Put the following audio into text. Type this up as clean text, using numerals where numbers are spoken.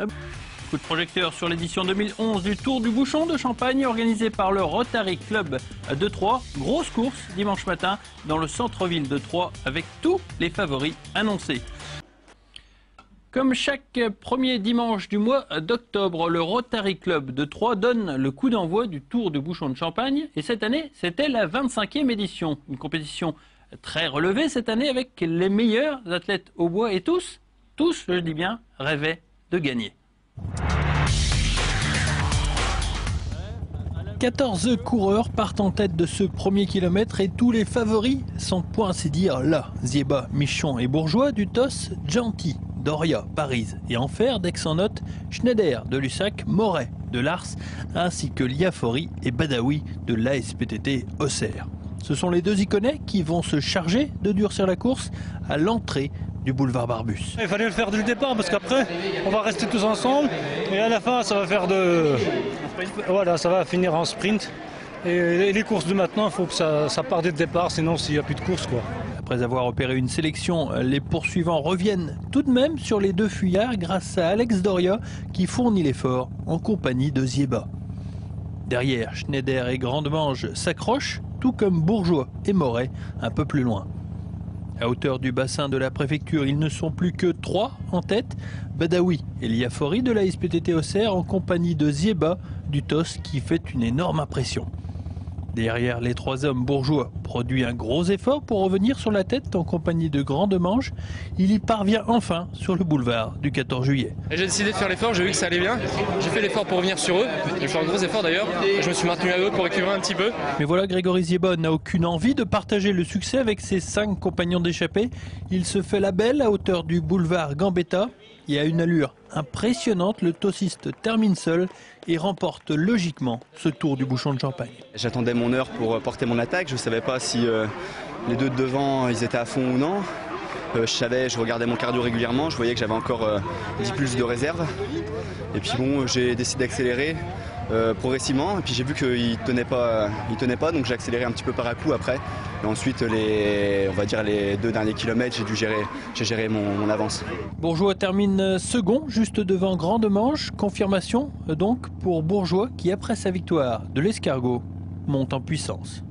Coup de projecteur sur l'édition 2011 du Tour du Bouchon de Champagne organisé par le Rotary Club de Troyes. Grosse course dimanche matin dans le centre-ville de Troyes avec tous les favoris annoncés. Comme chaque premier dimanche du mois d'octobre, le Rotary Club de Troyes donne le coup d'envoi du Tour du Bouchon de Champagne. Et cette année, c'était la 25e édition. Une compétition très relevée cette année avec les meilleurs athlètes au bois et tous, je dis bien, rêvaient de gagner. 14 coureurs partent en tête de ce premier kilomètre et tous les favoris sont pour ainsi dire là. Zieba, Michon et Bourgeois du TOS, Gentil, Doria, Paris et Enfer d'Aix-en-Othe, Schneider de Lussac, Moret de Lars, ainsi que Liafori et Badawi de l'ASPTT Auxerre. Ce sont les deux Iconais qui vont se charger de durcir la course à l'entrée du boulevard Barbus. Il fallait le faire dès le départ parce qu'après on va rester tous ensemble et à la fin ça va faire voilà, ça va finir en sprint. Et les courses de maintenant, il faut que ça parte dès le départ, sinon s'il n'y a plus de course quoi. Après avoir opéré une sélection, les poursuivants reviennent tout de même sur les deux fuyards grâce à Alex Doria qui fournit l'effort en compagnie de Zieba. Derrière, Schneider et Grandemange s'accrochent, tout comme Bourgeois et Moret un peu plus loin. À hauteur du bassin de la préfecture, ils ne sont plus que 3 en tête. Badawi et Liafori de la SPTT Auxerre en compagnie de Zieba du TOS qui fait une énorme impression. Derrière les 3 hommes, Bourgeois produit un gros effort pour revenir sur la tête en compagnie de Grandemange. Il y parvient enfin sur le boulevard du 14 juillet. J'ai décidé de faire l'effort, j'ai vu que ça allait bien. J'ai fait l'effort pour revenir sur eux. J'ai fait un gros effort d'ailleurs. Je me suis maintenu à eux pour récupérer un petit peu. Mais voilà, Grégory Zieba n'a aucune envie de partager le succès avec ses 5 compagnons d'échappée. Il se fait la belle à hauteur du boulevard Gambetta. Et à une allure impressionnante, le tossiste termine seul et remporte logiquement ce Tour du Bouchon de Champagne. J'attendais mon heure pour porter mon attaque. Je ne savais pas si les deux de devant ils étaient à fond ou non. Je regardais mon cardio régulièrement, je voyais que j'avais encore 10 pulses de réserve. Et puis bon, j'ai décidé d'accélérer progressivement. Et puis j'ai vu qu'il ne tenait pas, donc j'ai accéléré un petit peu par à coup après. Et ensuite, on va dire les 2 derniers kilomètres, j'ai géré mon avance. Bourgeois termine second, juste devant Grandemange. Confirmation donc pour Bourgeois qui, après sa victoire de l'Escargot, monte en puissance.